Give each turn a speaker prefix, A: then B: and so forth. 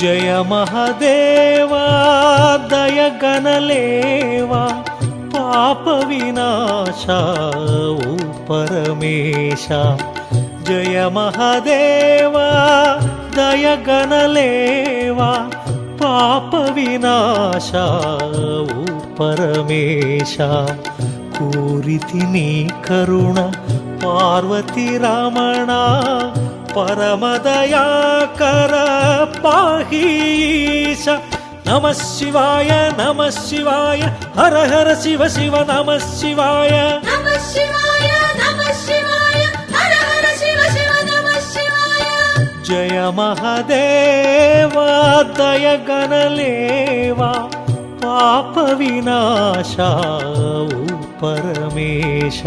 A: జయ మహదేవా దయగనలేవా పాప వినాశ ఓ పరమేశ జయ మహదేవా దయగనలేవా పాప వినాశ ఓ పరమేశ కోరితి నీ కరుణ పార్వతి రమణ పరమదయాకర పాహీశ నమః శివాయ నమః శివాయ హర హర శివ శివ నమః శివాయ
B: నమః శివాయ నమః శివాయ హర హర శివ శివ నమః శివాయ
A: జయ మహదేవా దయగనలేవా పాప వినాశ ఓ పరమేశ